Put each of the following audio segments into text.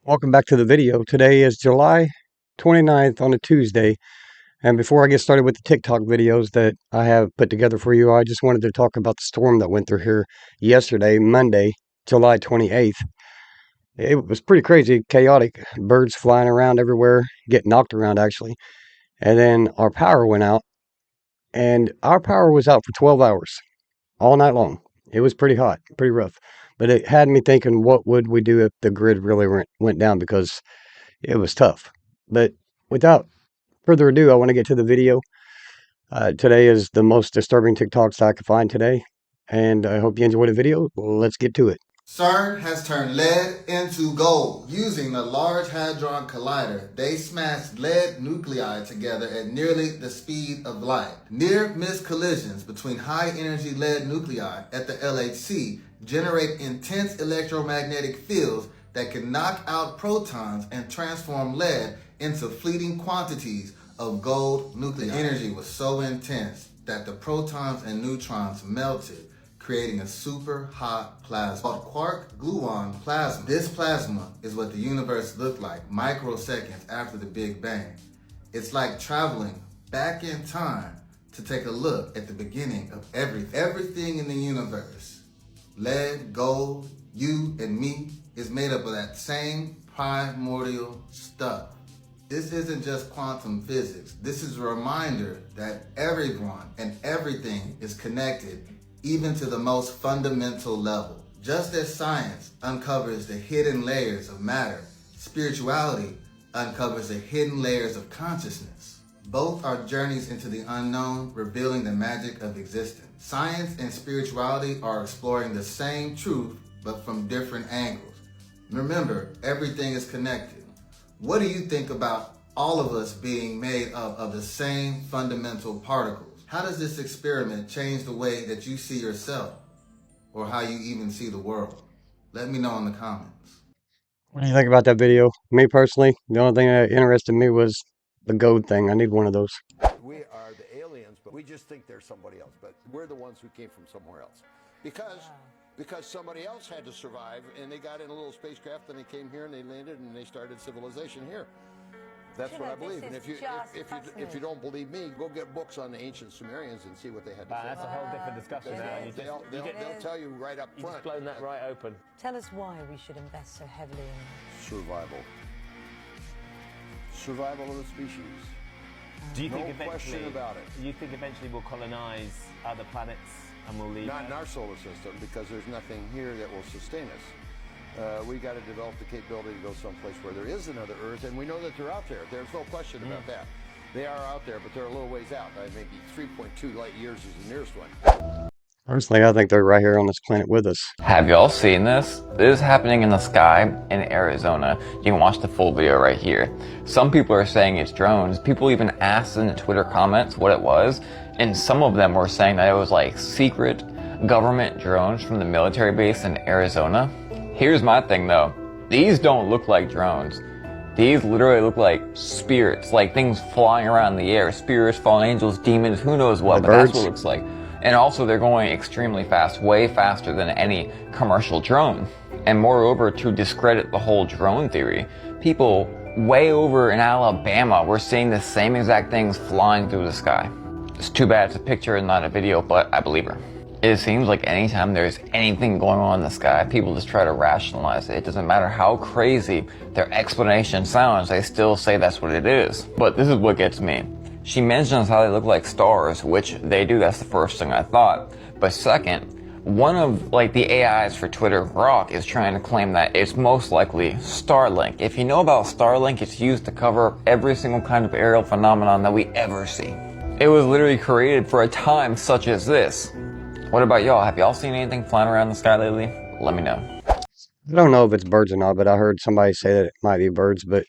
Welcome back to the video. Today is July 29th on a Tuesday. And before I get started with the TikTok videos that I have put together for you, I just wanted to talk about the storm that went through here yesterday, Monday, July 28th. It was pretty crazy, chaotic. Birds flying around everywhere, getting knocked around actually. And then our power went out, and our power was out for 12 hours, all night long. It was pretty hot, pretty rough. But it had me thinking, what would we do if the grid really went down? Because it was tough. But without further ado, I want to get to the video. Today is the most disturbing TikToks I could find today, and I hope you enjoy the video. Let's get to it. CERN has turned lead into gold. Using the Large Hadron Collider, they smashed lead nuclei together at nearly the speed of light. Near-miss collisions between high-energy lead nuclei at the LHC generate intense electromagnetic fields that can knock out protons and transform lead into fleeting quantities of gold nuclei. The energy was so intense that the protons and neutrons melted, creating a super hot plasma called quark-gluon plasma. This plasma is what the universe looked like microseconds after the Big Bang. It's like traveling back in time to take a look at the beginning of everything. Everything in the universe, lead, gold, you and me, is made up of that same primordial stuff. This isn't just quantum physics. This is a reminder that everyone and everything is connected, even to the most fundamental level. Just as science uncovers the hidden layers of matter, spirituality uncovers the hidden layers of consciousness. Both are journeys into the unknown, revealing the magic of existence. Science and spirituality are exploring the same truth, but from different angles. Remember, everything is connected. What do you think about all of us being made up of the same fundamental particles? How does this experiment change the way that you see yourself, or how you even see the world? Let me know in the comments. What do you think about that video? Me personally, the only thing that interested me was the gold thing. I need one of those. We are the aliens, but we just think they're somebody else. But we're the ones who came from somewhere else. Because somebody else had to survive, and they got in a little spacecraft, and they came here, and they landed, and they started civilization here. That's what I believe. And if you don't believe me, go get books on the ancient Sumerians and see what they had to say. That's a whole different discussion now. They'll tell you right up front. You've blown that right open. Tell us why we should invest so heavily in Survival. Survival of the species. Do you think No eventually, question about it. You think eventually we'll colonize other planets and we'll leave? Not in our solar system, because there's nothing here that will sustain us. We got to develop the capability to go someplace where there is another Earth, and we know that they're out there. There's no question about that. They are out there, but they're a little ways out. Maybe 3.2 light years is the nearest one. Personally, I think they're right here on this planet with us. Have y'all seen this? This is happening in the sky in Arizona. You can watch the full video right here. Some people are saying it's drones. People even asked in the Twitter comments what it was, and some of them were saying that it was like secret government drones from the military base in Arizona. Here's my thing though. These don't look like drones. These literally look like spirits, like things flying around in the air. Spirits, fallen angels, demons, who knows what, but that's what it looks like. And also they're going extremely fast, way faster than any commercial drone. And moreover, to discredit the whole drone theory, people way over in Alabama were seeing the same exact things flying through the sky. It's too bad it's a picture and not a video, but I believe her. It seems like anytime there's anything going on in the sky, people just try to rationalize it. It doesn't matter how crazy their explanation sounds, they still say that's what it is. But this is what gets me. She mentions how they look like stars, which they do, that's the first thing I thought. But second, one of the AIs for Twitter, Grok, is trying to claim that it's most likely Starlink. If you know about Starlink, it's used to cover every single kind of aerial phenomenon that we ever see. It was literally created for a time such as this. What about y'all? Have y'all seen anything flying around the sky lately? Let me know. I don't know if it's birds or not, but I heard somebody say that it might be birds, but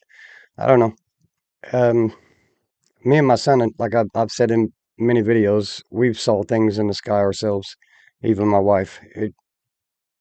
I don't know. Me and my son, like I've said in many videos, we've saw things in the sky ourselves, even my wife. It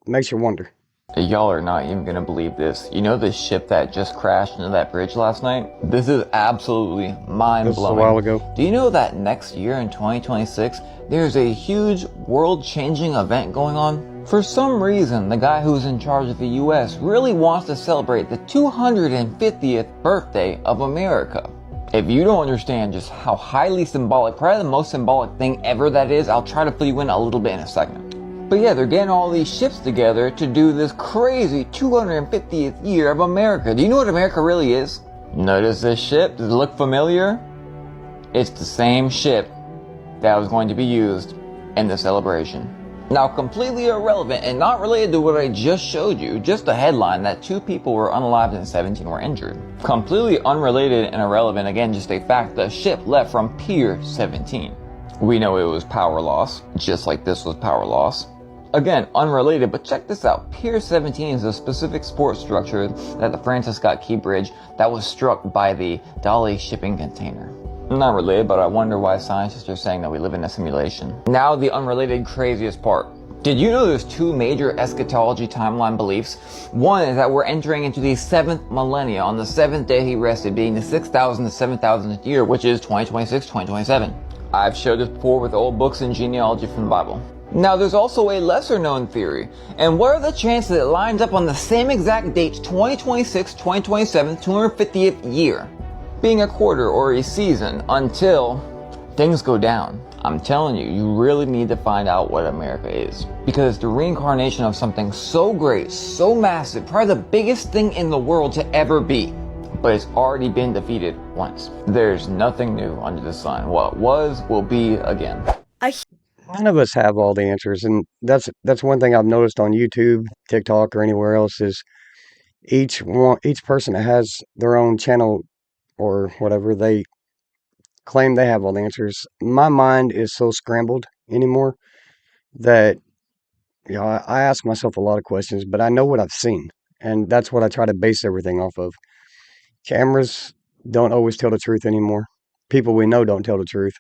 makes you wonder. Y'all are not even gonna believe this. You know the ship that just crashed into that bridge last night? This is absolutely mind-blowing. This was a while ago. Do you know that next year in 2026, there's a huge world-changing event going on? For some reason, the guy who's in charge of the US really wants to celebrate the 250th birthday of America. If you don't understand just how highly symbolic, probably the most symbolic thing ever that is, I'll try to fill you in a little bit in a second. But yeah, they're getting all these ships together to do this crazy 250th year of America. Do you know what America really is? Notice this ship? Does it look familiar? It's the same ship that was going to be used in the celebration. Now, completely irrelevant and not related to what I just showed you, just a headline that 2 people were unalived and 17 were injured. Completely unrelated and irrelevant, again, just a fact, the ship left from Pier 17. We know it was power loss, just like this was power loss. Again, unrelated, but check this out. Pier 17 is a specific support structure that the Francis Scott Key Bridge that was struck by the Dali shipping container. Not related, but I wonder why scientists are saying that we live in a simulation. Now the unrelated craziest part. Did you know there's 2 major eschatology timeline beliefs? One is that we're entering into the 7th millennia on the 7th day he rested, being the 6,000 to 7,000th year, which is 2026, 2027. I've showed this before with old books and genealogy from the Bible. Now there's also a lesser known theory, and what are the chances it lines up on the same exact date, 2026, 2027, 250th year? Being a quarter or a season until things go down. I'm telling you, you really need to find out what America is. Because it's the reincarnation of something so great, so massive, probably the biggest thing in the world to ever be. But it's already been defeated once. There's nothing new under the sun. What was, will be again. None of us have all the answers, and that's one thing I've noticed on YouTube, TikTok, or anywhere else is each person that has their own channel or whatever, they claim they have all the answers. My mind is so scrambled anymore that I ask myself a lot of questions, but I know what I've seen, and that's what I try to base everything off of. Cameras don't always tell the truth anymore. People we know don't tell the truth.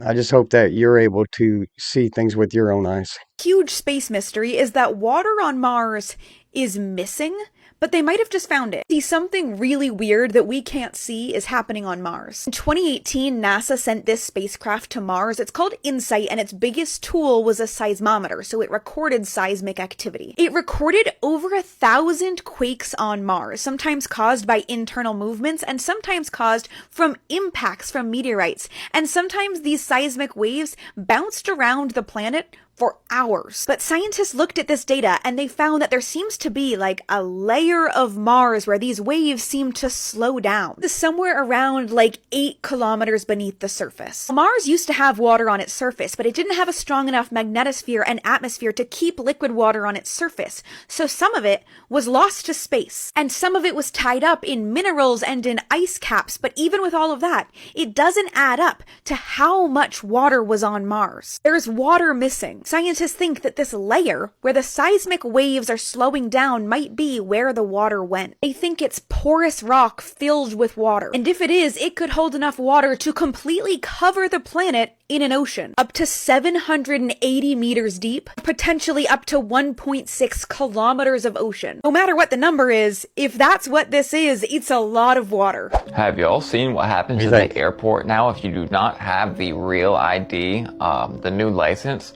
I just hope that you're able to see things with your own eyes. Huge space mystery is that water on Mars is missing, but they might have just found it. See, something really weird that we can't see is happening on Mars. In 2018, NASA sent this spacecraft to Mars. It's called InSight, and its biggest tool was a seismometer, so it recorded seismic activity. It recorded over 1,000 quakes on Mars, sometimes caused by internal movements, and sometimes caused from impacts from meteorites. And sometimes these seismic waves bounced around the planet for hours. But scientists looked at this data and they found that there seems to be like a layer of Mars where these waves seem to slow down. Somewhere around like 8 kilometers beneath the surface. Mars used to have water on its surface, but it didn't have a strong enough magnetosphere and atmosphere to keep liquid water on its surface. So some of it was lost to space, and some of it was tied up in minerals and in ice caps. But even with all of that, it doesn't add up to how much water was on Mars. There's water missing. Scientists think that this layer, where the seismic waves are slowing down, might be where the water went. They think it's porous rock filled with water. And if it is, it could hold enough water to completely cover the planet in an ocean, up to 780 meters deep, potentially up to 1.6 kilometers of ocean. No matter what the number is, if that's what this is, it's a lot of water. Have you all seen what happens at the airport now if you do not have the real ID, the new license?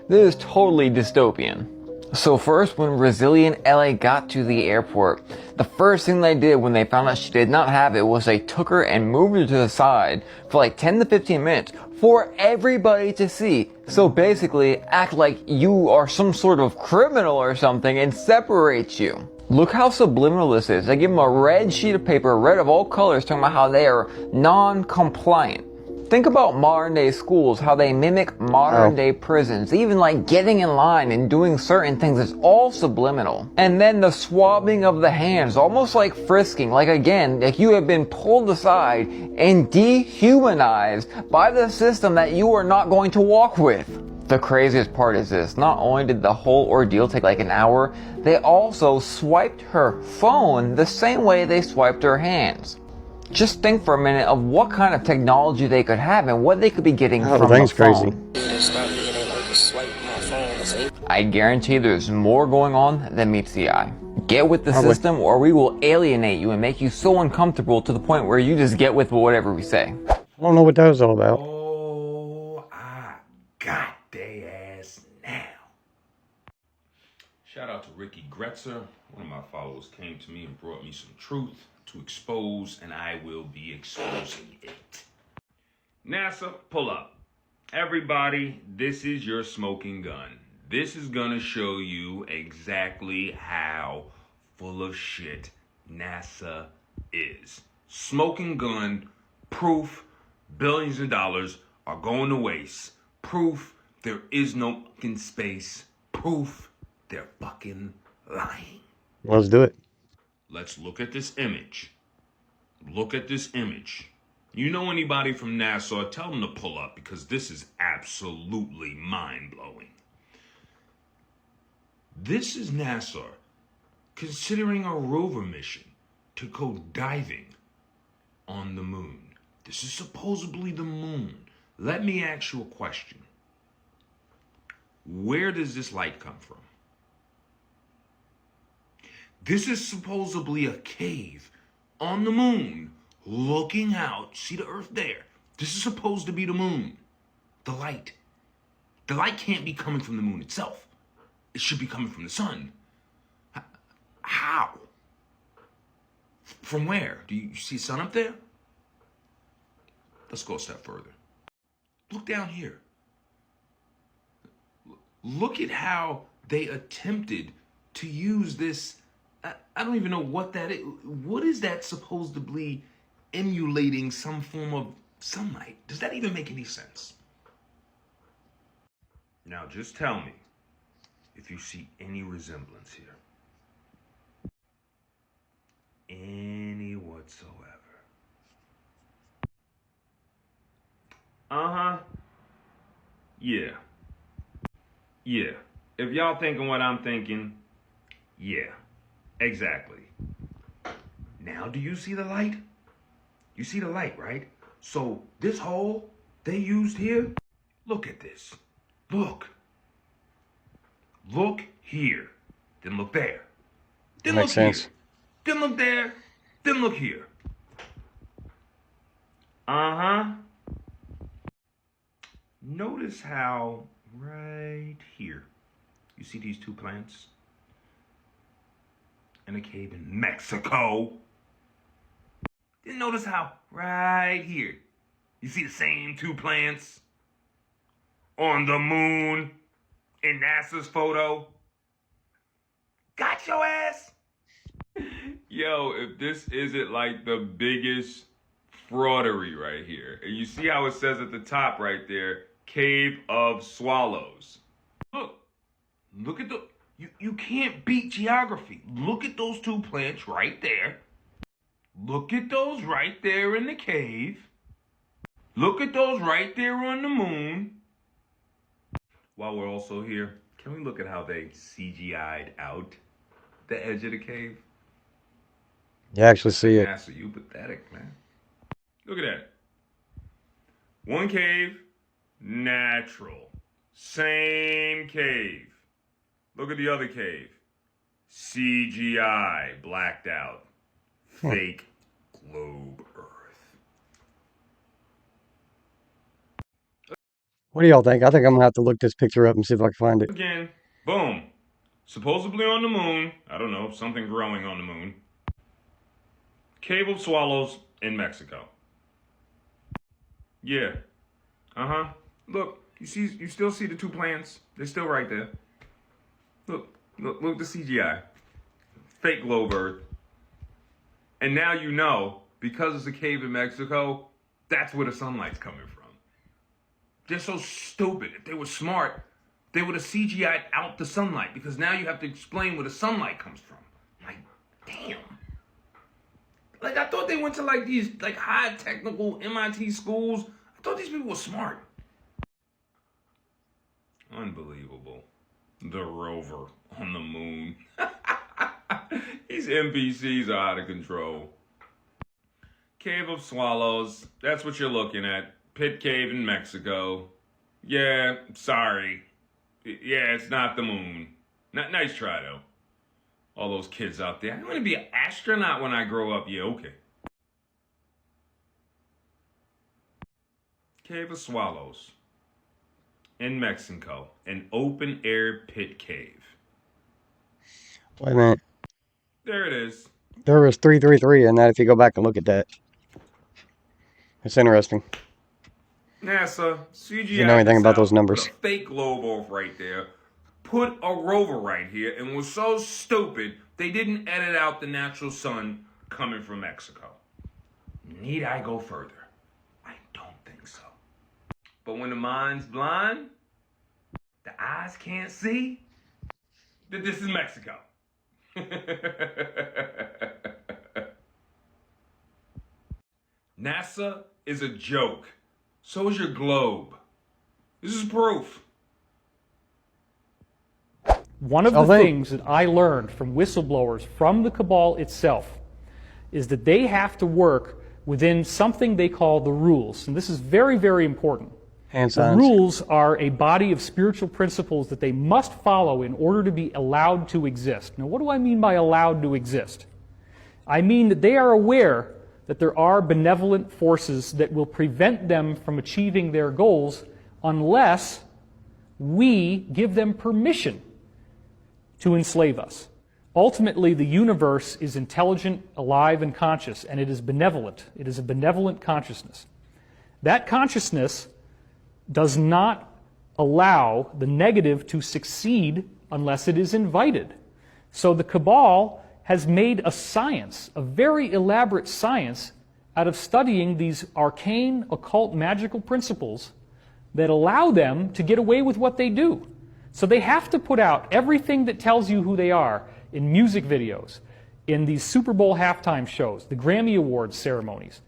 This is totally dystopian. So first, when Resilient LA got to the airport, the first thing they did when they found out she did not have it was they took her and moved her to the side for like 10 to 15 minutes for everybody to see. So basically, act like you are some sort of criminal or something and separate you. Look how subliminal this is. They give them a red sheet of paper, red of all colors, talking about how they are non-compliant. Think about modern day schools, how they mimic modern day prisons, even like getting in line and doing certain things. It's all subliminal. And then the swabbing of the hands, almost like frisking, like again, like you have been pulled aside and dehumanized by the system that you are not going to walk with. The craziest part is this, not only did the whole ordeal take like an hour, they also swiped her phone the same way they swiped her hands. Just think for a minute of what kind of technology they could have and what they could be getting from the phone. I guarantee there's more going on than meets the eye. Get with the system or we will alienate you and make you so uncomfortable to the point where you just get with whatever we say. I don't know what that was all about. Oh, I got they ass now. Shout out to Ricky Gretzer. One of my followers came to me and brought me some truth to expose, and I will be exposing it. NASA, pull up. Everybody, this is your smoking gun. This is gonna show you exactly how full of shit NASA is. Smoking gun, proof billions of dollars are going to waste. Proof there is no fucking space. Proof they're fucking lying. Let's do it. Let's look at this image. Look at this image. You know anybody from NASA, tell them to pull up because this is absolutely mind-blowing. This is NASA considering a rover mission to go diving on the moon. This is supposedly the moon. Let me ask you a question. Where does this light come from? This is supposedly a cave on the moon looking out. See the Earth there? This is supposed to be the moon. The light. The light can't be coming from the moon itself. It should be coming from the sun. How? From where? Do you see the sun up there? Let's go a step further. Look down here. Look at how they attempted to use this. I don't even know what that is. What is that supposed to be emulating some form of sunlight? Does that even make any sense? Now just tell me if you see any resemblance here. Any whatsoever. Uh-huh. Yeah. Yeah. If y'all thinking what I'm thinking, yeah. Exactly. Now, do you see the light? You see the light, right? So this hole they used here, look at this. Look. Look here. Then look there. Then Makes look here. sense. Then look there. Then look here. Uh-huh. Notice how right here, you see these two plants? In a cave in Mexico. Then notice how right here, you see the same two plants on the moon in NASA's photo. Got your ass. Yo, if this isn't like the biggest fraudery right here. And you see how it says at the top right there, Cave of Swallows. Look at the, you can't beat geography. Look at those two plants right there. Look at those right there in the cave. Look at those right there on the moon. While we're also here, can we look at how they CGI'd out the edge of the cave? You actually see it. NASA, you pathetic, man. Look at that. One cave, natural. Same cave. Look at the other cave. CGI, blacked out. Fake globe Earth. What do y'all think? I think I'm gonna have to look this picture up and see if I can find it. Again, boom. Supposedly on the moon. I don't know, something growing on the moon. Cave of Swallows in Mexico. Yeah. Uh-huh. Look, you still see the two plants? They're still right there. Look at the CGI. Fake globe Earth. And now you know, because it's a cave in Mexico, that's where the sunlight's coming from. They're so stupid. If they were smart, they would have CGI'd out the sunlight, because now you have to explain where the sunlight comes from. Like, damn. Like, I thought they went to like these like high technical MIT schools. I thought these people were smart. Unbelievable. The rover on the moon. These NPCs are out of control. Cave of Swallows. That's what you're looking at. Pit Cave in Mexico. Yeah, sorry. Yeah, it's not the moon. Nice try, though. All those kids out there. I want to be an astronaut when I grow up. Yeah, okay. Cave of Swallows in Mexico. An open-air pit cave. Wait a minute. There it is. There was 333 in that if you go back and look at that. It's interesting. NASA, If you know CGI'd anything this about those out, put a numbers. fake globe off right there, put a rover right here, and was so stupid they didn't edit out the natural sun coming from Mexico. Need I go further? I don't think so. But when the mind's blind, the eyes can't see, that this is Mexico. NASA is a joke. So is your globe. This is proof. One of the things that I learned from whistleblowers from the cabal itself is that they have to work within something they call the rules. And this is very, very important. Hand The signs. rules are a body of spiritual principles that they must follow in order to be allowed to exist. Now, what do I mean by allowed to exist? I mean that they are aware that there are benevolent forces that will prevent them from achieving their goals unless we give them permission to enslave us. Ultimately, the universe is intelligent, alive, and conscious, and it is benevolent. It is a benevolent consciousness. That consciousness does not allow the negative to succeed unless it is invited. So the cabal has made a science, a very elaborate science, out of studying these arcane, occult, magical principles that allow them to get away with what they do. So they have to put out everything that tells you who they are in music videos, in these Super Bowl halftime shows, the Grammy Awards ceremonies.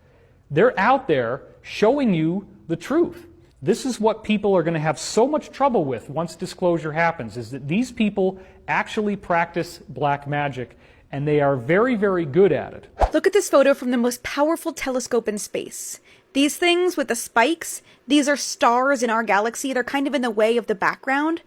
They're out there showing you the truth. This is what people are going to have so much trouble with once disclosure happens, is that these people actually practice black magic, and they are very, very good at it. Look at this photo from the most powerful telescope in space. These things with the spikes, these are stars in our galaxy. They're kind of in the way of the background.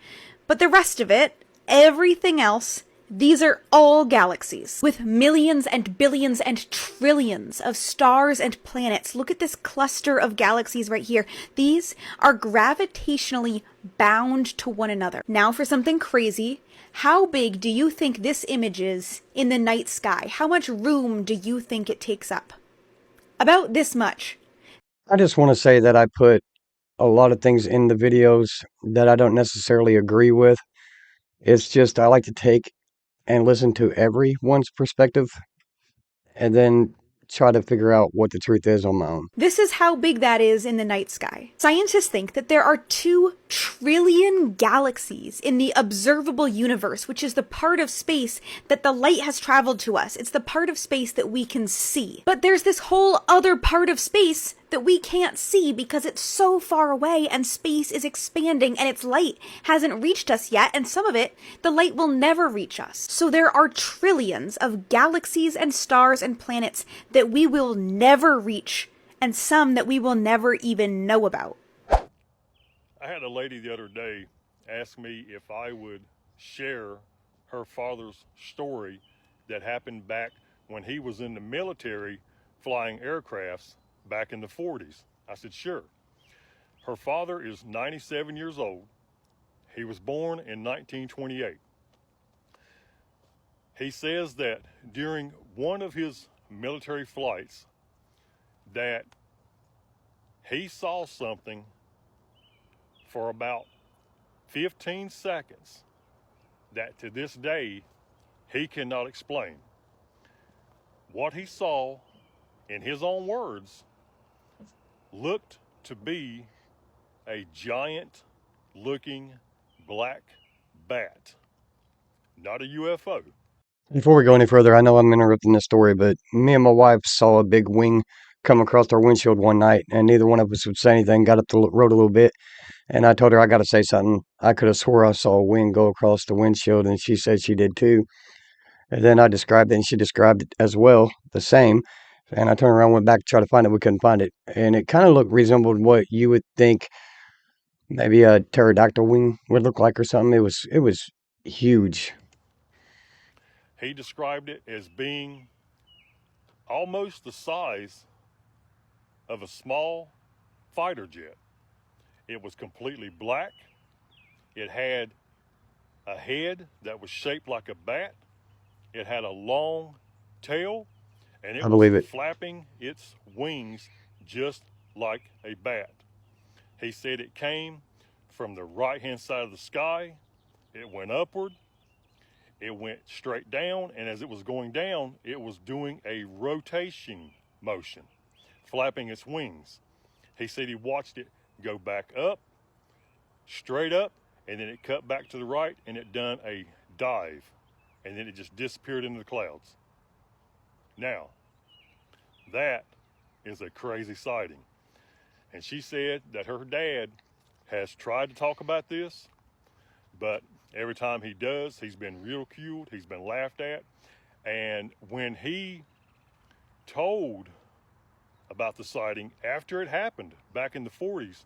But the rest of it, everything else, these are all galaxies with millions and billions and trillions of stars and planets. Look at this cluster of galaxies right here. These are gravitationally bound to one another. Now for something crazy. How big do you think this image is in the night sky? How much room do you think it takes up? About this much. I just want to say that I put a lot of things in the videos that I don't necessarily agree with. It's just I like to take and listen to everyone's perspective and then try to figure out what the truth is on my own. This is how big that is in the night sky. Scientists think that there are 2 trillion galaxies in the observable universe, which is the part of space that the light has traveled to us. It's the part of space that we can see. But there's this whole other part of space that we can't see because it's so far away and space is expanding and its light hasn't reached us yet, and some of it, the light will never reach us. So there are trillions of galaxies and stars and planets that we will never reach, and some that we will never even know about. I had a lady the other day ask me if I would share her father's story that happened back when he was in the military flying aircrafts back in the 40s. I said, sure. Her father is 97 years old. He was born in 1928. He says that during one of his military flights that he saw something for about 15 seconds that to this day he cannot explain. What he saw, in his own words, looked to be a giant looking black bat, not a UFO. Before we go any further, I know I'm interrupting this story, but me and my wife saw a big wing come across our windshield one night, and neither one of us would say anything, got up the road a little bit, and I told her I got to say something. I could have swore I saw a wing go across the windshield, and she said she did too. And then I described it, and she described it as well, the same. And I turned around, went back to try to find it. We couldn't find it. And it kind of resembled what you would think maybe a pterodactyl wing would look like or something. It was huge. He described it as being almost the size of a small fighter jet. It was completely black. It had a head that was shaped like a bat, It had a long tail, and I it was believe it. flapping its wings just like a bat. He said it came from the right-hand side of the sky. It went upward. It went straight down, and as it was going down, it was doing a rotation motion, flapping its wings. He said he watched it go back up, straight up, and then it cut back to the right, and it done a dive, and then it just disappeared into the clouds. Now, that is a crazy sighting. And she said that her dad has tried to talk about this, but every time he does, he's been ridiculed, he's been laughed at. And when he told about the sighting after it happened back in the 40s,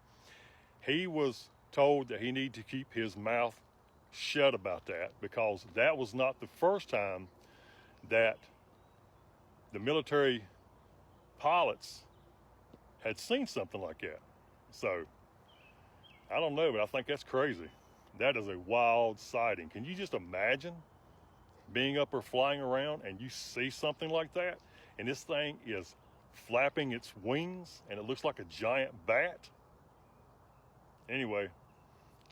he was told that he needed to keep his mouth shut about that, because that was not the first time that the military pilots had seen something like that. So, I don't know, but I think that's crazy. That is a wild sighting. Can you just imagine being up or flying around and you see something like that, and this thing is flapping its wings and it looks like a giant bat? Anyway,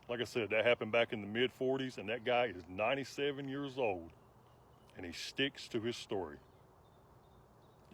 like I said, that happened back in the mid-40s, and that guy is 97 years old, and he sticks to his story.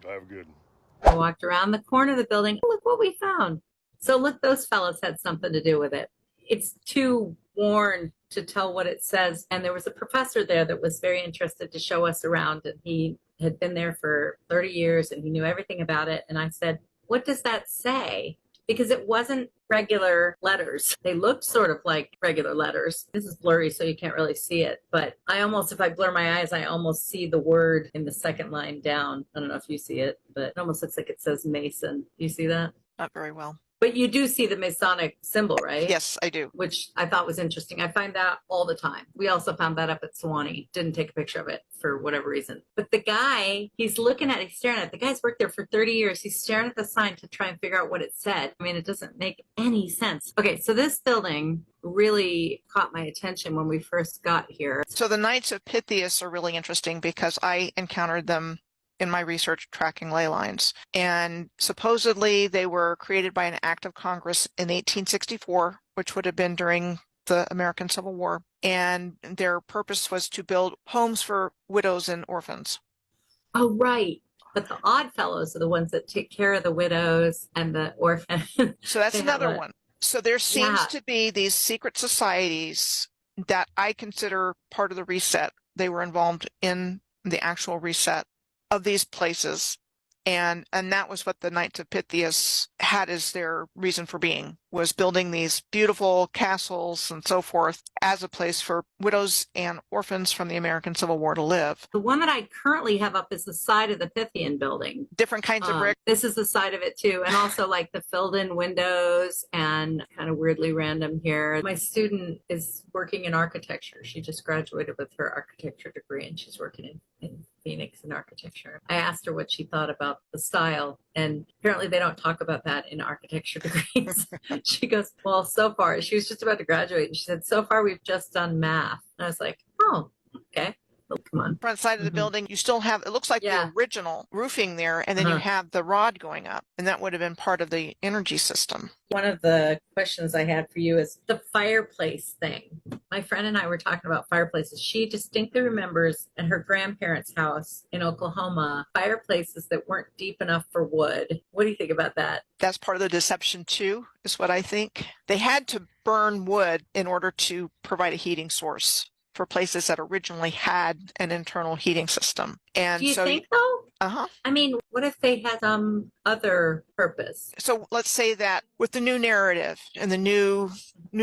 Have a good one. I walked around the corner of the building. Look what we found. So look, those fellows had something to do with it. It's too worn to tell what it says. And there was a professor there that was very interested to show us around. And he had been there for 30 years and he knew everything about it. And I said, what does that say? Because it wasn't regular letters. They looked sort of like regular letters. This is blurry, so you can't really see it. But I almost, if I blur my eyes, I almost see the word in the second line down. I don't know if you see it, but it almost looks like it says Mason. Do you see that? Not very well. But you do see the Masonic symbol, right? Yes, I do. Which I thought was interesting. I find that all the time. We also found that up at Sewanee. Didn't take a picture of it for whatever reason. But the guy, he's looking at it, he's staring at it. The guy's worked there for 30 years. He's staring at the sign to try and figure out what it said. I mean, it doesn't make any sense. Okay, so this building really caught my attention when we first got here. So the Knights of Pythias are really interesting because I encountered them in my research tracking ley lines. And supposedly they were created by an act of Congress in 1864, which would have been during the American Civil War. And their purpose was to build homes for widows and orphans. Oh, right. But the Odd Fellows are the ones that take care of the widows and the orphans. So that's another one. So there seems to be these secret societies that I consider part of the reset. They were involved in the actual reset of these places, and that was what the Knights of Pythias had as their reason for being, was building these beautiful castles and so forth as a place for widows and orphans from the American Civil War to live. The one that I currently have up is the side of the Pythian building. Different kinds of brick. This is the side of it too, and also like the filled in windows and kind of weirdly random here. My student is working in architecture. She just graduated with her architecture degree and she's working in Phoenix in architecture. I asked her what she thought about the style, and apparently they don't talk about that in architecture degrees. She goes, well, so far, she was just about to graduate, and she said, so far we've just done math. And I was like, oh, okay. Oh, come on. Front side of the building, you still have, it looks like the original roofing there, and then you have the rod going up, and that would have been part of the energy system. One of the questions I had for you is the fireplace thing. My friend and I were talking about fireplaces. She distinctly remembers at her grandparents' house in Oklahoma, fireplaces that weren't deep enough for wood. What do you think about that? That's part of the deception too, is what I think. They had to burn wood in order to provide a heating source for places that originally had an internal heating system. And do you so think though? Uh-huh. I mean, what if they had some other purpose? So let's say that with the new narrative and the new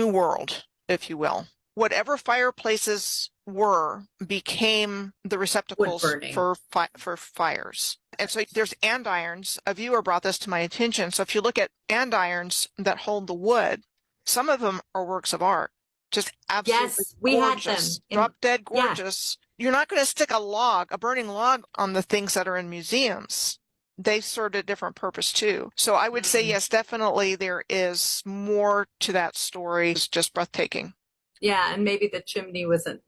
world, if you will, whatever fireplaces were became the receptacles for fires. And so there's andirons. A viewer brought this to my attention. So if you look at andirons that hold the wood, some of them are works of art. Just absolutely we gorgeous. had them. Drop dead gorgeous. Yeah. You're not going to stick a burning log on the things that are in museums. They served a different purpose too. So I would say, yes, definitely there is more to that story. It's just breathtaking. Yeah, and maybe the chimney wasn't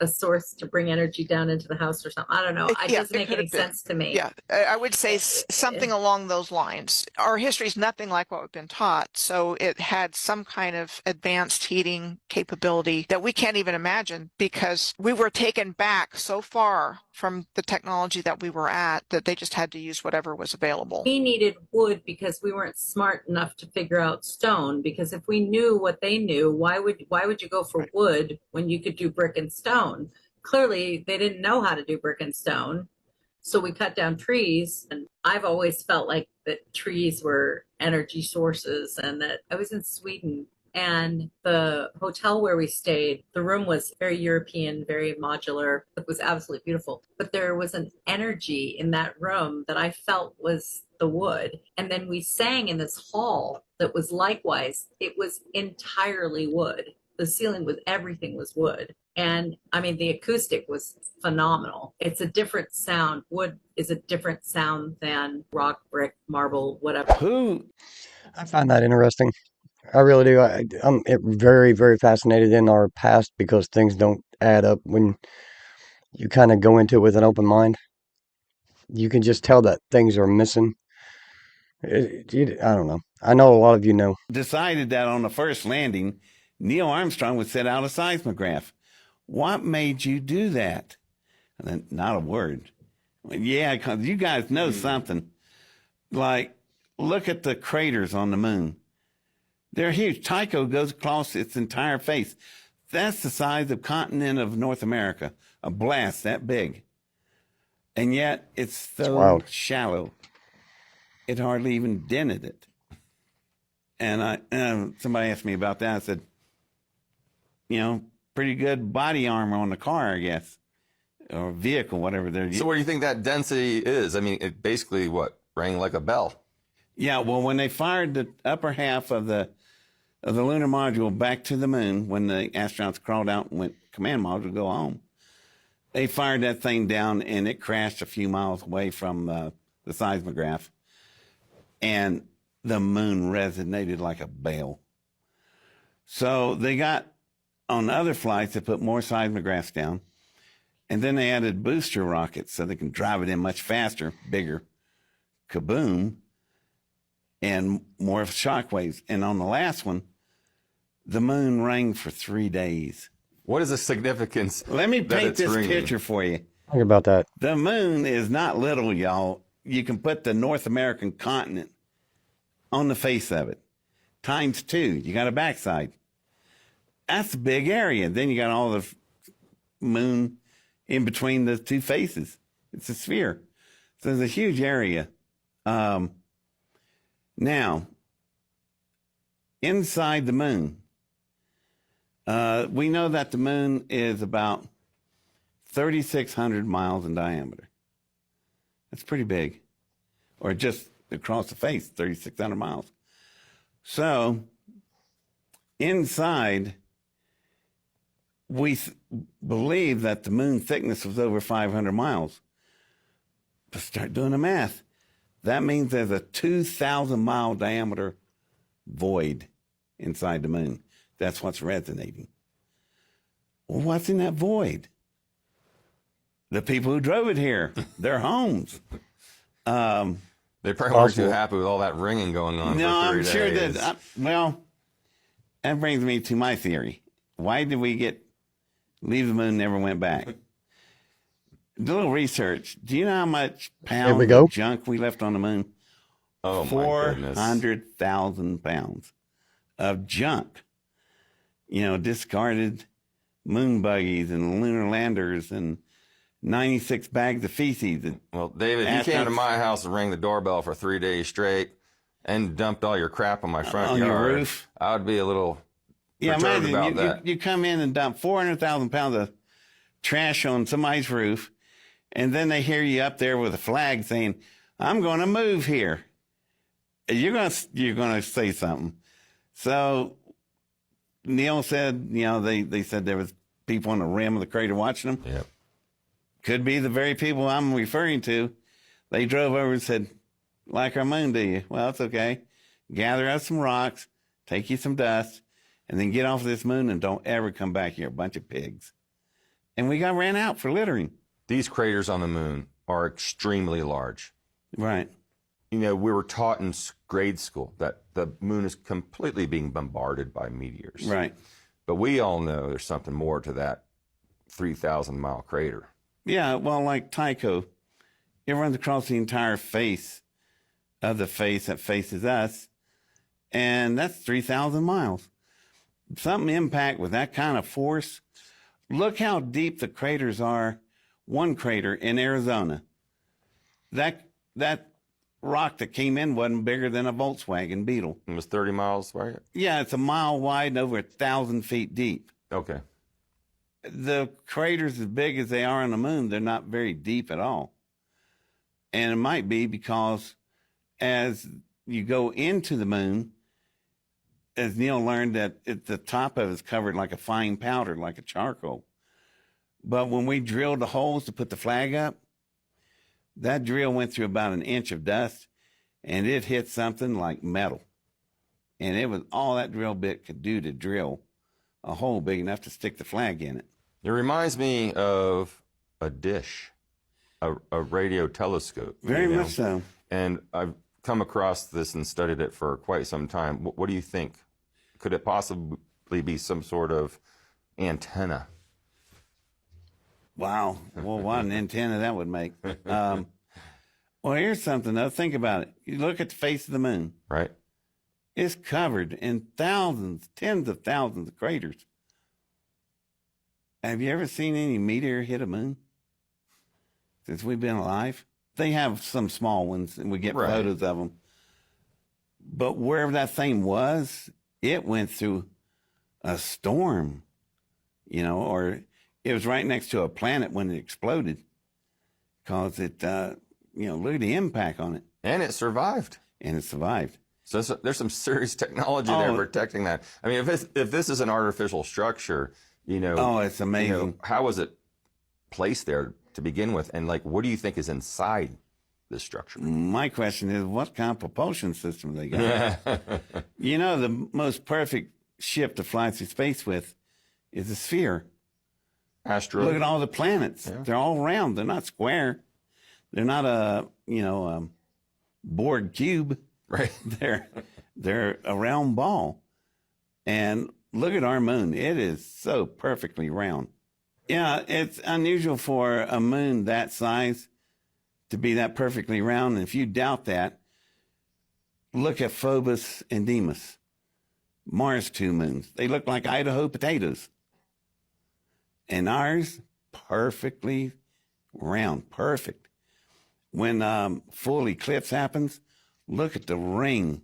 a source to bring energy down into the house or something. I don't know. It doesn't make any sense to me. Yeah, I would say something along those lines. Our history is nothing like what we've been taught, so it had some kind of advanced heating capability that we can't even imagine because we were taken back so far from the technology that we were at that they just had to use whatever was available. We needed wood because we weren't smart enough to figure out stone, because if we knew what they knew, why would you go for wood when you could do brick and stone? Clearly they didn't know how to do brick and stone, so we cut down trees. And I've always felt like that trees were energy sources, and that I was in Sweden, and the hotel where we stayed, the room was very European, very modular. It was absolutely beautiful. But there was an energy in that room that I felt was the wood. And then we sang in this hall that was likewise, it was entirely wood. The ceiling was, everything was wood. And I mean, the acoustic was phenomenal. It's a different sound. Wood is a different sound than rock, brick, marble, whatever. I find that interesting. I really do. I'm very, very fascinated in our past because things don't add up when you kind of go into it with an open mind. You can just tell that things are missing. I don't know. I know a lot of you know. Decided that on the first landing, Neil Armstrong would set out a seismograph. What made you do that? And then, not a word. Well, yeah, because you guys know something. Like, look at the craters on the moon. They're huge. Tycho goes across its entire face. That's the size of the continent of North America. A blast that big. And yet, it's so shallow. It hardly even dented it. And somebody asked me about that. I said, pretty good body armor on the car, I guess. Or vehicle, whatever they're using. So what do you think that density is? I mean, it basically, rang like a bell? Yeah, well, when they fired the upper half of the lunar module back to the moon, when the astronauts crawled out and went command module to go home, they fired that thing down and it crashed a few miles away from the seismograph, and the moon resonated like a bell. So they got, on other flights, they put more seismographs down, and then they added booster rockets so they can drive it in much faster, bigger, kaboom, and more shock waves. And on the last one, the moon rang for 3 days. What is the significance? Let me paint this picture for you. Think about that. The moon is not little, y'all. You can put the North American continent on the face of it. Times 2. You got a backside. That's a big area. Then you got all the moon in between the two faces. It's a sphere. So there's a huge area. Now, inside the moon, we know that the moon is about 3,600 miles in diameter. That's pretty big. Or just across the face, 3,600 miles. So, inside, we believe that the moon thickness was over 500 miles. But start doing the math. That means there's a 2,000-mile diameter void inside the moon. That's what's resonating. Well, what's in that void? The people who drove it here, their homes. They probably weren't too happy with all that ringing going on. No, for 3 I'm sure days. that. That brings me to my theory. Why did we leave the moon, never went back? Do a little research. Do you know how much pounds of junk we left on the moon? Oh, my goodness. 400,000 pounds of junk. Discarded moon buggies and lunar landers and 96 bags of feces. Well, David, you came to my house and rang the doorbell for 3 days straight and dumped all your crap on my front yard. On your roof? I would be a little perturbed about imagine that. you come in and dump 400,000 pounds of trash on somebody's roof, and then they hear you up there with a flag saying, "I'm going to move here." You're going to say something. So Neil said, they said there was people on the rim of the crater watching them. Yep. Could be the very people I'm referring to. They drove over and said, "Like our moon, do you?" Well, it's okay. Gather up some rocks, take you some dust, and then get off this moon and don't ever come back here. A bunch of pigs. and we got ran out for littering. These craters on the moon are extremely large. Right. You know, we were taught in grade school that the moon is completely being bombarded by meteors. Right. But we all know there's something more to that 3,000-mile crater. Yeah, well, like Tycho, it runs across the entire face of the face that faces us, and that's 3,000 miles. Something impact with that kind of force. Look how deep the craters are. One crater in Arizona. That rock that came in wasn't bigger than a Volkswagen Beetle. It was 30 miles, right? Yeah, it's a mile wide and over 1,000 feet deep. Okay. The craters, as big as they are on the moon, they're not very deep at all. And it might be because as you go into the moon, as Neil learned, that the top of it is covered like a fine powder, like a charcoal. But when we drilled the holes to put the flag up, that drill went through about an inch of dust, and it hit something like metal. And it was all that drill bit could do to drill a hole big enough to stick the flag in it. It reminds me of a dish, a radio telescope. Very much so. And I've come across this and studied it for quite some time. What do you think? Could it possibly be some sort of antenna? Wow. Well, what an antenna that would make. Well, here's something, though. Think about it. You look at the face of the moon. Right. It's covered in thousands, tens of thousands of craters. Have you ever seen any meteor hit a moon since we've been alive? They have some small ones, and we get photos of them. But wherever that thing was, it went through a storm, you know, or it was right next to a planet when it exploded, because it, you know, look at the impact on it. And it survived. And it survived. So there's some serious technology there protecting that. I mean, if this is an artificial structure, you know. Oh, it's amazing. You know, how was it placed there to begin with? And, like, what do you think is inside this structure? My question is, what kind of propulsion system they got? You know, the most perfect ship to fly through space with is a sphere. Asteroid. Look at all the planets. Yeah. They're all round. They're not square. They're not a, you know, bored cube. Right. They're a round ball. And look at our moon. It is so perfectly round. Yeah, it's unusual for a moon that size to be that perfectly round. And if you doubt that, look at Phobos and Deimos, Mars' two moons. They look like Idaho potatoes. And ours, perfectly round, perfect. When full eclipse happens, look at the ring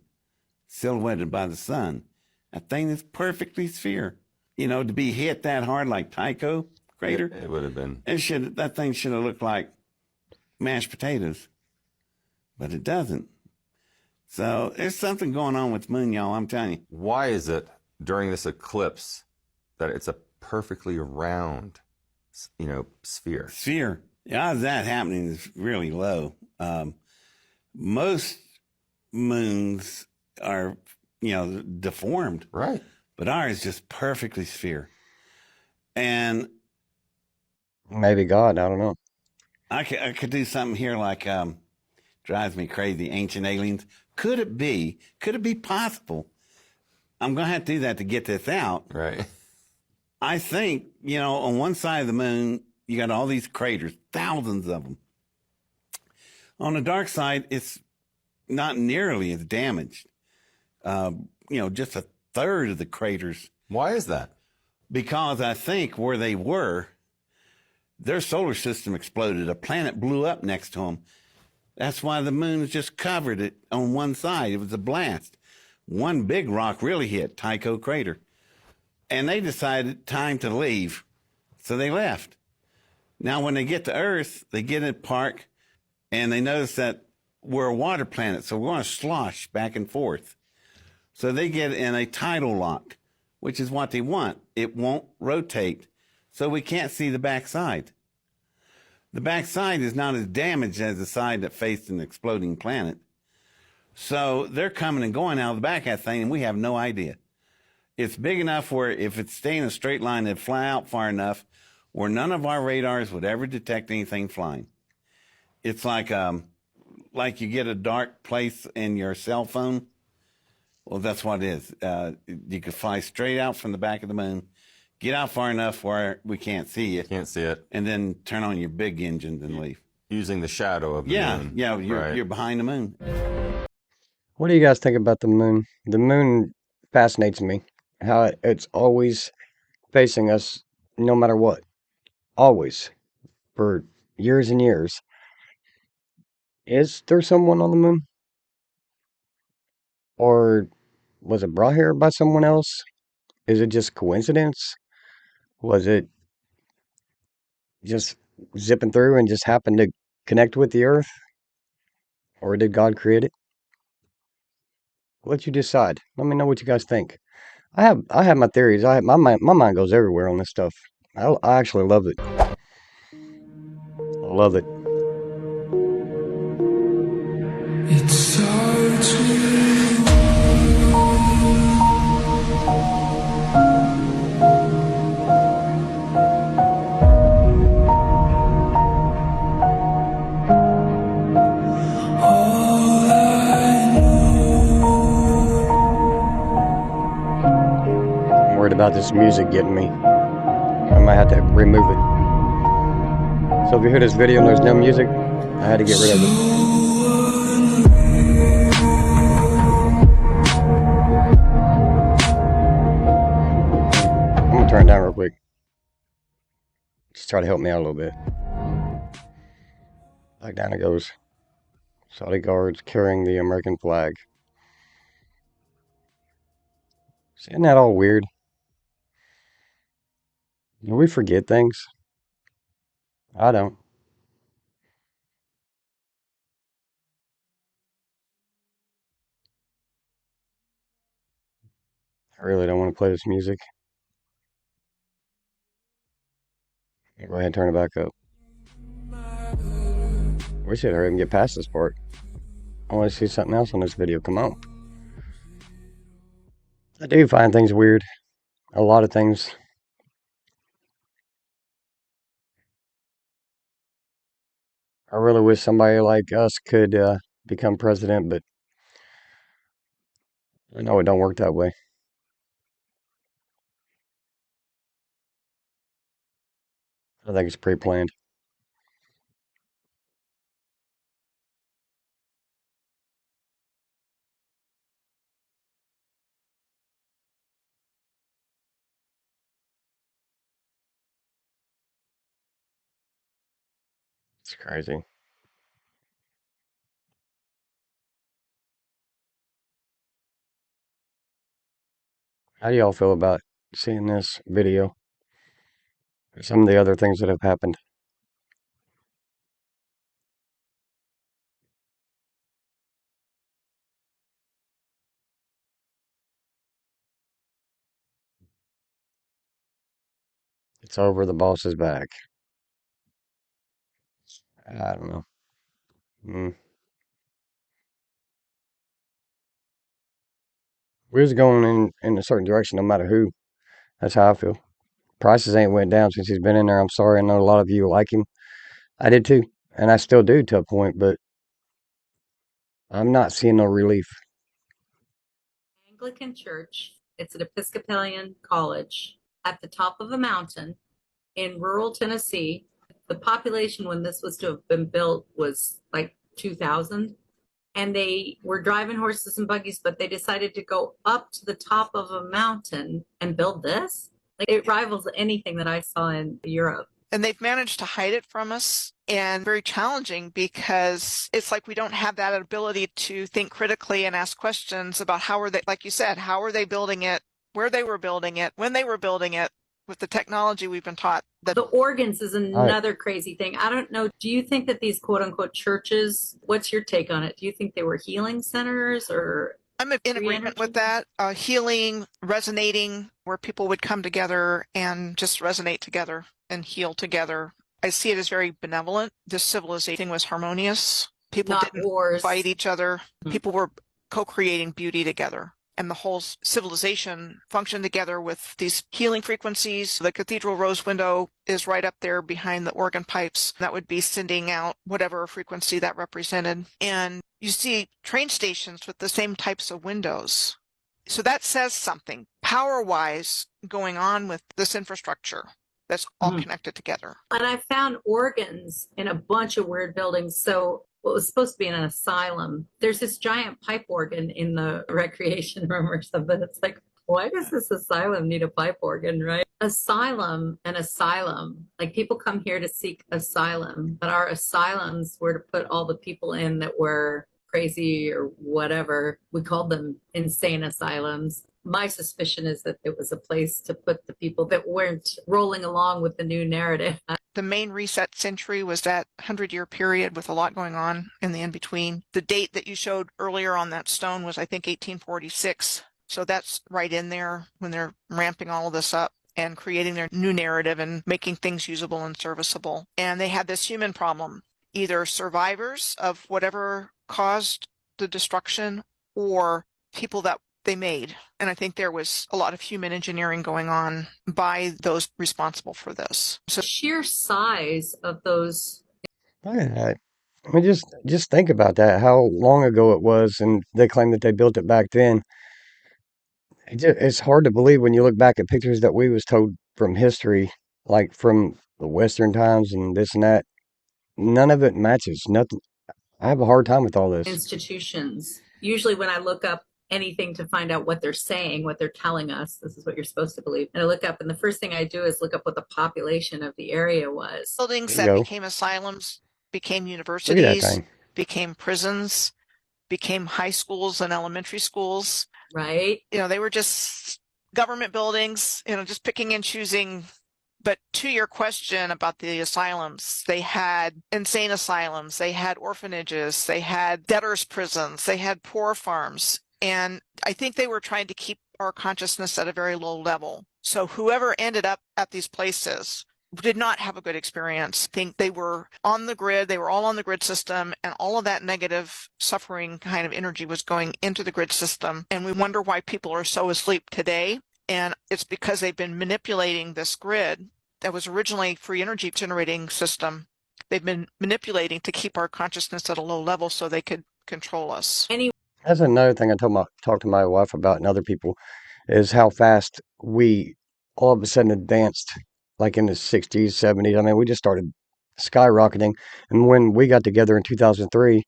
silhouetted by the sun. That thing is perfectly sphere. You know, to be hit that hard like Tycho crater, it would have been. That thing should have looked like mashed potatoes, but it doesn't. So there's something going on with the moon, y'all, I'm telling you. Why is it during this eclipse that it's a perfectly round, you know, sphere? Sphere. The odds of that happening is really low. Most moons are, you know, deformed. Right. But ours is just perfectly sphere. And maybe God, I don't know. I could do something here like drives me crazy, ancient aliens. Could it be possible? I'm going to have to do that to get this out. Right. I think, you know, on one side of the moon, you got all these craters, thousands of them. On the dark side, it's not nearly as damaged. You know, just a third of the craters. Why is that? Because I think where they were, their solar system exploded. A planet blew up next to them. That's why the moon was just covered it on one side. It was a blast. One big rock really hit, Tycho crater. And they decided time to leave. So they left. Now, when they get to Earth, they get in a park and they notice that we're a water planet. So we're going to slosh back and forth. So they get in a tidal lock, which is what they want. It won't rotate. So we can't see the backside. The backside is not as damaged as the side that faced an exploding planet. So they're coming and going out of the back of that thing, and we have no idea. It's big enough where if it stayed in a straight line, it'd fly out far enough where none of our radars would ever detect anything flying. It's like you get a dark place in your cell phone. Well, that's what it is. You could fly straight out from the back of the moon, get out far enough where we can't see it. Can't see it. And then turn on your big engines and leave. Using the shadow of the moon. Yeah, you're behind the moon. What do you guys think about the moon? The moon fascinates me. How it's always facing us no matter what. Always. For years and years. Is there someone on the moon? Or was it brought here by someone else? Is it just coincidence? Was it just zipping through and just happened to connect with the earth? Or did God create it? Let you decide. Let me know what you guys think. I have my theories. My mind goes everywhere on this stuff. I actually love it. I love it. It's hard to I'm worried about this music getting me. I might have to remove it. So if you hear this video and there's no music, I had to get rid of it. I'm gonna turn it down real quick. Just try to help me out a little bit. Back down it goes. Saudi guards carrying the American flag. Isn't that all weird? Do we forget things? I don't. I really don't want to play this music. Go ahead and turn it back up. We should hurry up and get past this part. I want to see something else on this video. Come on. I do find things weird. A lot of things. I really wish somebody like us could become president, but I know it don't work that way. I think it's pre-planned. It's crazy. How do y'all feel about seeing this video? Or some of the other things that have happened? It's over the boss's back. I don't know. We're just going in a certain direction no matter who. That's how I feel. Prices ain't went down since he's been in there. I'm sorry. I know a lot of you like him. I did too. And I still do to a point, but I'm not seeing no relief. Anglican church. It's an Episcopalian college at the top of a mountain in rural Tennessee. The population when this was to have been built was like 2,000. And they were driving horses and buggies, but they decided to go up to the top of a mountain and build this. Like, it rivals anything that I saw in Europe. And they've managed to hide it from us, and very challenging because it's like we don't have that ability to think critically and ask questions about how are they, like you said, how are they building it, where they were building it, when they were building it, with the technology we've been taught. The organs is another crazy thing. I don't know. Do you think that these quote unquote churches, what's your take on it? Do you think they were healing centers or? I'm in agreement with that. Healing, resonating, where people would come together and just resonate together and heal together. I see it as very benevolent. This civilization was harmonious. People didn't fight each other. People were co-creating beauty together. and the whole civilization function together with these healing frequencies. The cathedral rose window is right up there behind the organ pipes. That would be sending out whatever frequency that represented. And you see train stations with the same types of windows. So that says something power-wise going on with this infrastructure that's all connected together. And I found organs in a bunch of weird buildings. So what was supposed to be an asylum, there's this giant pipe organ in the recreation room or something. It's like, why does this asylum need a pipe organ, right? Asylum and asylum, like people come here to seek asylum, but our asylums were to put all the people in that were crazy or whatever. We called them insane asylums. My suspicion is that it was a place to put the people that weren't rolling along with the new narrative. The main reset century was that 100-year period with a lot going on in the in-between. The date that you showed earlier on that stone was, I think, 1846. So that's right in there when they're ramping all of this up and creating their new narrative and making things usable and serviceable. And they had this human problem, either survivors of whatever caused the destruction or people that they made. And I think there was a lot of human engineering going on by those responsible for this. So sheer size of those. Look at that. I mean, just think about that, how long ago it was, and they claim that they built it back then. It's hard to believe when you look back at pictures that we was told from history, like from the Western times and this and that. None of it matches. Nothing. I have a hard time with all this. Institutions. Usually when I look up anything to find out what they're saying, what they're telling us, this is what you're supposed to believe. And I look up, and the first thing I do is look up what the population of the area was. Buildings that became asylums, became universities, became prisons, became high schools and elementary schools. Right. You know, they were just government buildings, you know, just picking and choosing. But to your question about the asylums, they had insane asylums, they had orphanages, they had debtors' prisons, they had poor farms. And I think they were trying to keep our consciousness at a very low level. So whoever ended up at these places did not have a good experience. I think they were on the grid, they were all on the grid system, and all of that negative suffering kind of energy was going into the grid system. And we wonder why people are so asleep today. And it's because they've been manipulating this grid that was originally a free energy generating system. They've been manipulating to keep our consciousness at a low level so they could control us. That's another thing I talked to my wife about and other people, is how fast we all of a sudden advanced, like in the 60s, 70s. I mean, we just started skyrocketing. And when we got together in 2003,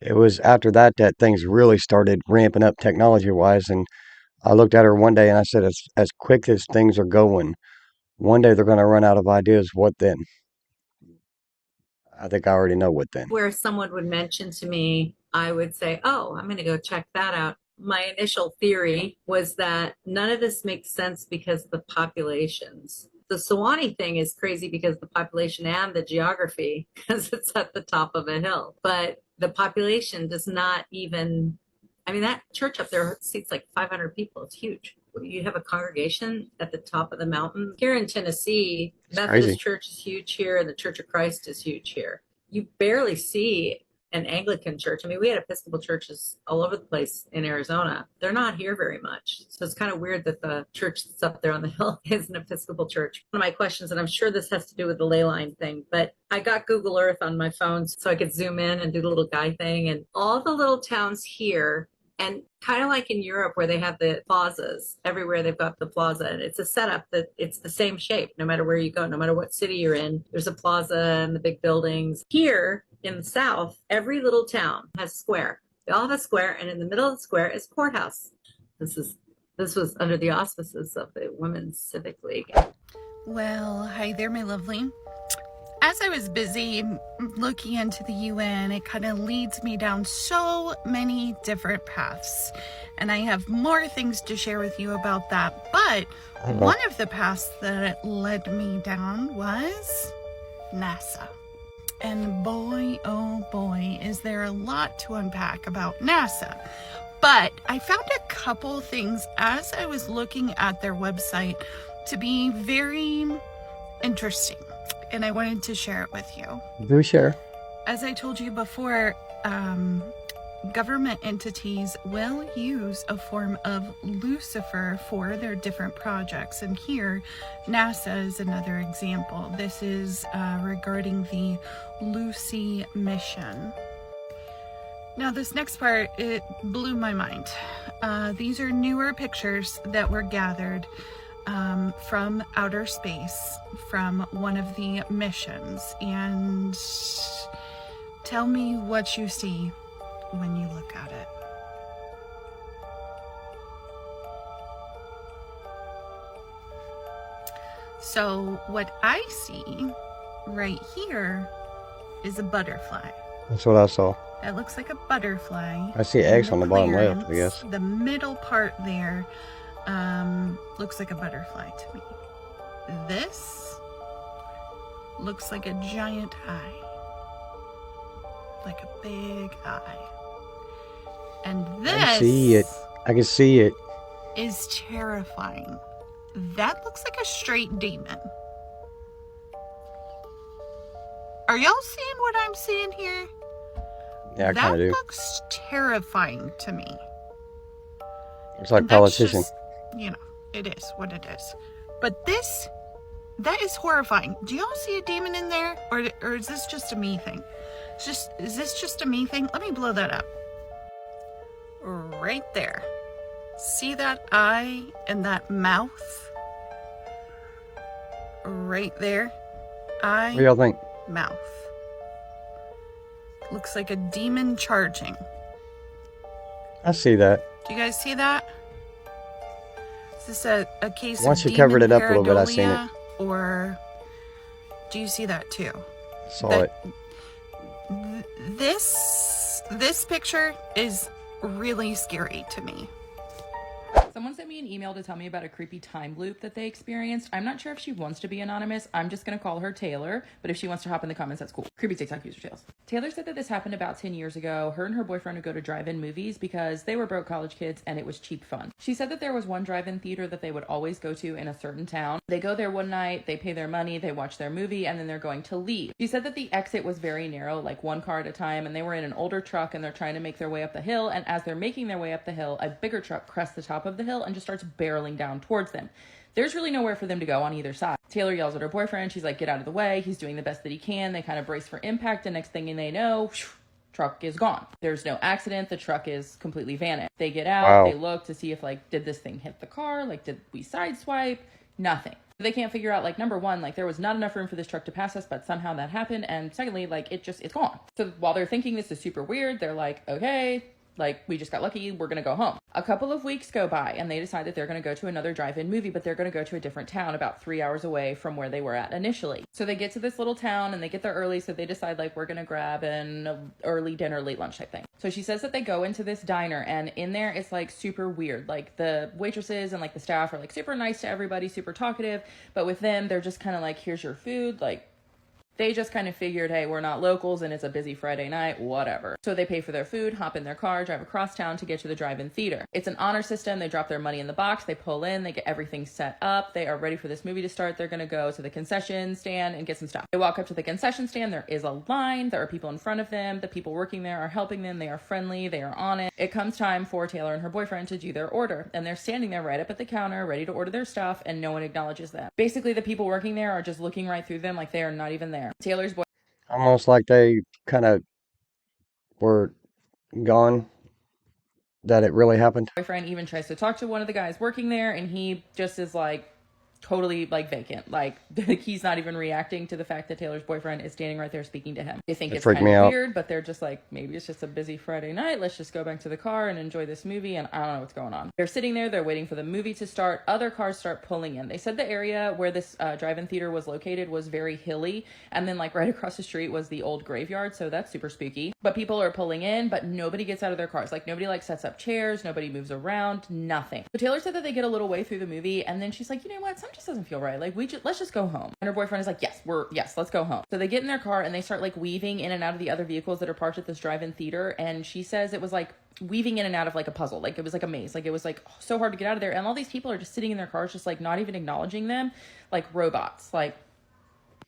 it was after that things really started ramping up technology-wise. And I looked at her one day and I said, as quick as things are going, one day they're going to run out of ideas. What then? I think I already know what then. Where someone would mention to me, I would say, oh, I'm going to go check that out. My initial theory was that none of this makes sense because of the populations. The Sewanee thing is crazy because of the population and the geography, because it's at the top of a hill. But the population does not even, I mean, that church up there seats like 500 people. It's huge. You have a congregation at the top of the mountain. Here in Tennessee, Methodist Church is huge here, and the Church of Christ is huge here. You barely see an Anglican church. I mean, we had Episcopal churches all over the place in Arizona. They're not here very much. So it's kind of weird that the church that's up there on the hill is an Episcopal church. One of my questions, and I'm sure this has to do with the ley line thing, but I got Google Earth on my phone so I could zoom in and do the little guy thing. And all the little towns here, and kind of like in Europe where they have the plazas, everywhere they've got the plaza. And it's a setup that it's the same shape no matter where you go, no matter what city you're in. There's a plaza and the big buildings. Here in the South, every little town has a square. They all have a square, and in the middle of the square is courthouse. This was under the auspices of the Women's Civic League. Well, hi there, my lovely. As I was busy looking into the UN, it kind of leads me down so many different paths. And I have more things to share with you about that. But one of the paths that it led me down was NASA. And boy, oh boy, is there a lot to unpack about NASA. But I found a couple things as I was looking at their website to be very interesting. And I wanted to share it with you. Do share. As I told you before, government entities will use a form of Lucifer for their different projects. And here, NASA is another example. This is regarding the Lucy mission. Now, this next part, it blew my mind. These are newer pictures that were gathered from outer space, from one of the missions. And tell me what you see when you look at it. So what I see right here is a butterfly. That's what I saw. It looks like a butterfly. I see eggs on the bottom left, I guess. The middle part there looks like a butterfly to me. This looks like a giant eye. Like a big eye. And this I can see it. I can see it. is terrifying. That looks like a straight demon. Are y'all seeing what I'm seeing here? Yeah, I kind of do. That looks terrifying to me. It's like That's politician. just, you know, it is what it is. But this, that is horrifying. Do y'all see a demon in there? Or is this just a me thing? Is this just a me thing? Let me blow that up. Right there. See that eye and that mouth? Right there. Eye, What do y'all think? mouth. Looks like a demon charging. I see that. Do you guys see that? Is this a case Once of you covered demon it up a little bit, I seen it. pareidolia, or do you see that too? Saw That- it. This picture is really scary to me. Someone sent me an email to tell me about a creepy time loop that they experienced. I'm not sure if she wants to be anonymous. I'm just going to call her Taylor, but if she wants to hop in the comments, that's cool. Creepy TikTok user tales. Taylor said that this happened about 10 years ago. Her and her boyfriend would go to drive-in movies because they were broke college kids and it was cheap fun. She said that there was one drive-in theater that they would always go to in a certain town. They go there one night, they pay their money, they watch their movie, and then they're going to leave. She said that the exit was very narrow, like one car at a time, and they were in an older truck and they're trying to make their way up the hill, and as they're making their way up the hill, a bigger truck crests the top of the hill and just starts barreling down towards them. There's really nowhere for them to go on either side. Taylor yells at her boyfriend. She's like, get out of the way. He's doing the best that he can. They kind of brace for impact, and next thing they know, truck is gone. There's no accident. The truck is completely vanished. They get out. Wow. They look to see if, like, did this thing hit the car? Like, did we sideswipe? Nothing. They can't figure out, like, number one, like, there was not enough room for this truck to pass us, but somehow that happened. And secondly, like, it's gone. So while they're thinking this is super weird, they're like, okay, like, we just got lucky, we're gonna go home. A couple of weeks go by and they decide that they're gonna go to another drive-in movie, but they're gonna go to a different town about 3 hours away from where they were at initially. So they get to this little town and they get there early, so they decide, like, we're gonna grab an early dinner, late lunch type thing. So she says that they go into this diner, and in there it's, like, super weird. Like, the waitresses and, like, the staff are, like, super nice to everybody, super talkative, but with them, they're just kind of like, here's your food, like, they just kind of figured, hey, we're not locals and it's a busy Friday night, whatever. So they pay for their food, hop in their car, drive across town to get to the drive-in theater. It's an honor system. They drop their money in the box. They pull in. They get everything set up. They are ready for this movie to start. They're going to go to the concession stand and get some stuff. They walk up to the concession stand. There is a line. There are people in front of them. The people working there are helping them. They are friendly. They are on it. It comes time for Taylor and her boyfriend to do their order. And they're standing there right up at the counter, ready to order their stuff, and no one acknowledges them. Basically, the people working there are just looking right through them like they are not even there. Taylor's boyfriend Almost like they kind of were gone, that it really happened. even tries to talk to one of the guys working there, and he just is like totally like vacant. Like he's not even reacting to the fact that Taylor's boyfriend is standing right there speaking to him. They think it's freaked kind me of out. weird, but they're just like, maybe it's just a busy Friday night. Let's just go back to the car and enjoy this movie. And I don't know what's going on. They're sitting there. They're waiting for the movie to start. Other cars start pulling in. They said the area where this drive-in theater was located was very hilly. And then like right across the street was the old graveyard. So that's super spooky. But people are pulling in, but nobody gets out of their cars. Like nobody like sets up chairs. Nobody moves around. Nothing. So Taylor said that they get a little way through the movie. And then she's like, you know what? Something just doesn't feel right. Like let's just go home. And her boyfriend is like, yes, let's go home. So they get in their car and they start like weaving in and out of the other vehicles that are parked at this drive-in theater. And she says it was like weaving in and out of like a puzzle. Like it was like a maze. Like it was like so hard to get out of there. And all these people are just sitting in their cars, just like not even acknowledging them, like robots. Like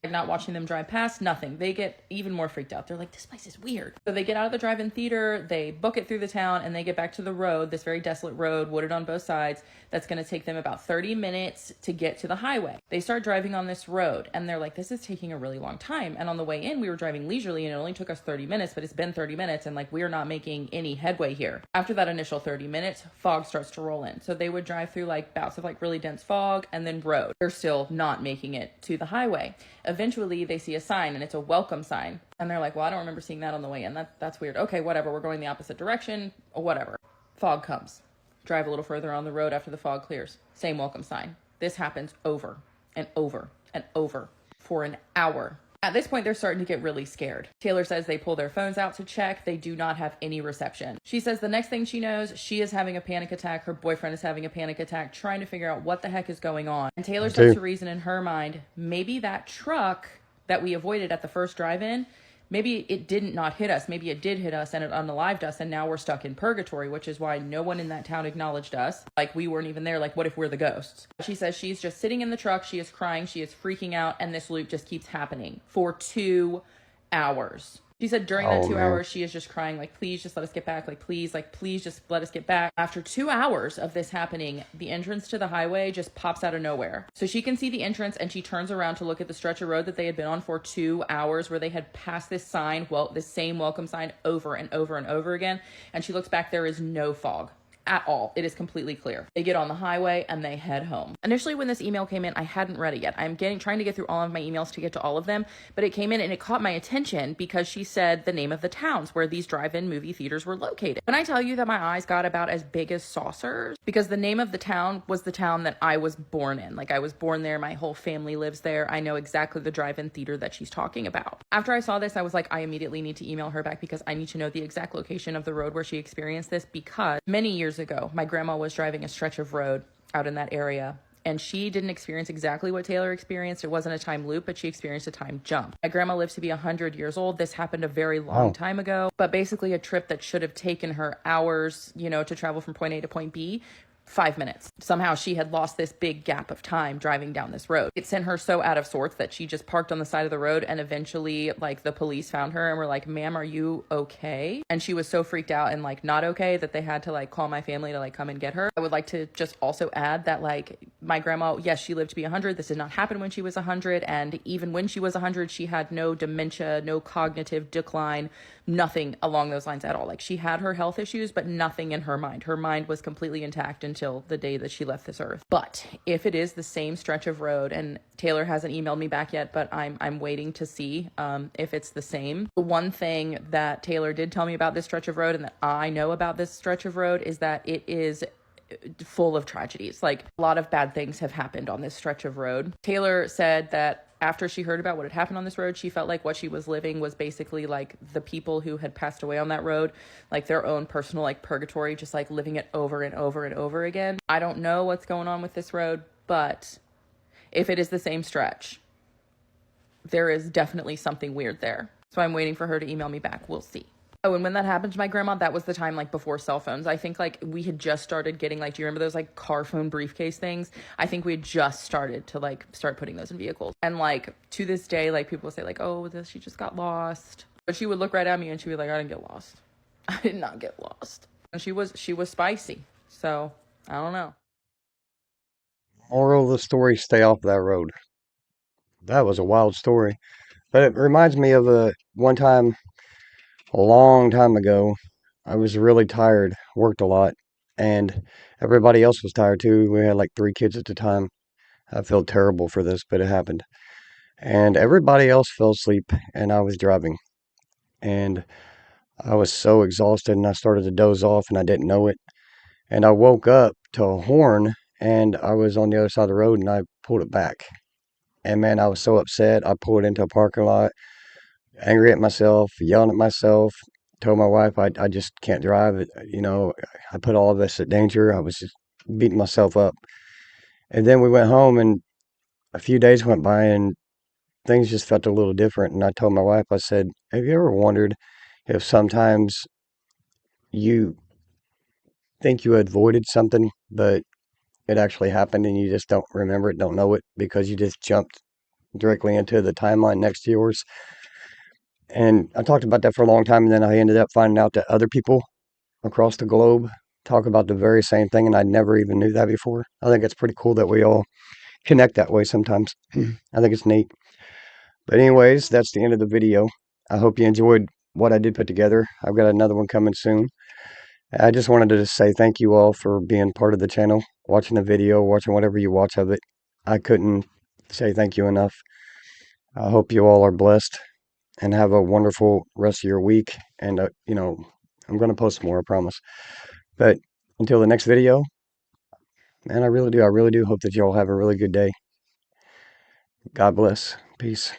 Like, not watching them drive past, nothing. They get even more freaked out. They're like, this place is weird. So they get out of the drive-in theater, they book it through the town, and they get back to the road, this very desolate road, wooded on both sides. That's going to take them about 30 minutes to get to the highway. They start driving on this road, and they're like, this is taking a really long time. And on the way in, we were driving leisurely, and it only took us 30 minutes, but it's been 30 minutes, and like, we're not making any headway here. After that initial 30 minutes, fog starts to roll in. So they would drive through like bouts of like really dense fog and then road. They're still not making it to the highway. Eventually, they see a sign, and it's a welcome sign. And they're like, well, I don't remember seeing that on the way in. That's weird. Okay, whatever. We're going the opposite direction, or whatever. Fog comes. Drive a little further on the road after the fog clears. Same welcome sign. This happens over and over and over for an hour. At this point, they're starting to get really scared. Taylor says they pull their phones out to check. They do not have any reception. She says the next thing she knows, she is having a panic attack. Her boyfriend is having a panic attack, trying to figure out what the heck is going on. And Taylor starts to reason in her mind, maybe that truck that we avoided at the first drive-in, maybe it didn't not hit us. Maybe it did hit us and it unalived us, and now we're stuck in purgatory, which is why no one in that town acknowledged us. Like, we weren't even there. Like, what if we're the ghosts? She says she's just sitting in the truck. She is crying. She is freaking out. And this loop just keeps happening for 2 hours. She said during that 2 hours, she is just crying, like, please just let us get back. Like, please just let us get back. After 2 hours of this happening, the entrance to the highway just pops out of nowhere. So she can see the entrance, and she turns around to look at the stretch of road that they had been on for 2 hours, where they had passed this sign, well, this same welcome sign over and over and over again. And she looks back, there is no fog at all. It is completely clear. They get on the highway and they head home. Initially, when this email came in, I hadn't read it yet. I'm trying to get through all of my emails to get to all of them, but it came in and it caught my attention because she said the name of the towns where these drive-in movie theaters were located. When I tell you that my eyes got about as big as saucers, because the name of the town was the town that I was born in. Like, I was born there. My whole family lives there. I know exactly the drive-in theater that she's talking about. After I saw this, I was like, I immediately need to email her back because I need to know the exact location of the road where she experienced this, because many years ago, my grandma was driving a stretch of road out in that area, and she didn't experience exactly what Taylor experienced. It wasn't a time loop, but she experienced a time jump. My grandma lives to be 100 years old. This happened a very long time ago, but basically a trip that should have taken her hours, to travel from point A to point B, 5 minutes. Somehow she had lost this big gap of time driving down this road. It sent her so out of sorts that she just parked on the side of the road, and eventually, like, the police found her and were like, ma'am, are you okay? And she was so freaked out and, like, not okay that they had to, like, call my family to, like, come and get her. I would like to just also add that, like, my grandma, yes, she lived to be 100. This did not happen when she was 100, and even when she was 100, she had no dementia, no cognitive decline, nothing along those lines at all. Like, she had her health issues, but nothing in her mind. Her mind was completely intact until the day that she left this earth. But if it is the same stretch of road, and Taylor hasn't emailed me back yet, but I'm waiting to see if it's the same. The one thing that Taylor did tell me about this stretch of road, and that I know about this stretch of road, is that it is full of tragedies. Like, a lot of bad things have happened on this stretch of road. Taylor said that after she heard about what had happened on this road, she felt like what she was living was basically like the people who had passed away on that road, like their own personal, like, purgatory, just like living it over and over and over again. I don't know what's going on with this road, but if it is the same stretch, there is definitely something weird there. So I'm waiting for her to email me back. We'll see. Oh, and when that happened to my grandma, that was the time, like, before cell phones. I think, like, we had just started getting, like, do you remember those, like, car phone briefcase things? I think we had just started to, like, start putting those in vehicles. And, like, to this day, like, people say, like, oh, she just got lost. But she would look right at me and she would be like, I didn't get lost. I did not get lost. And she was spicy. So, I don't know. Moral of the story, stay off that road. That was a wild story. But it reminds me of one time, a long time ago. I was really tired, worked a lot, and everybody else was tired too. We had like 3 kids at the time. I feel terrible for this, but it happened. And everybody else fell asleep, and I was driving. And I was so exhausted, and I started to doze off, and I didn't know it. And I woke up to a horn, and I was on the other side of the road, and I pulled it back. And man, I was so upset. I pulled into a parking lot, angry at myself, yelling at myself. Told my wife I just can't drive it. I put all of this at danger. I was just beating myself up. And then we went home, and a few days went by, and things just felt a little different. And I told my wife, I said, have you ever wondered if sometimes you think you avoided something, but it actually happened and you just don't remember it, don't know it, because you just jumped directly into the timeline next to yours. And I talked about that for a long time, and then I ended up finding out that other people across the globe talk about the very same thing, and I never even knew that before. I think it's pretty cool that we all connect that way sometimes. I think it's neat. But anyways, that's the end of the video. I hope you enjoyed what I did put together. I've got another one coming soon. I just wanted to just say thank you all for being part of the channel, watching the video, watching whatever you watch of it. I couldn't say thank you enough. I hope you all are blessed and have a wonderful rest of your week. And, I'm going to post more, I promise. But until the next video, man, I really do hope that you all have a really good day. God bless. Peace.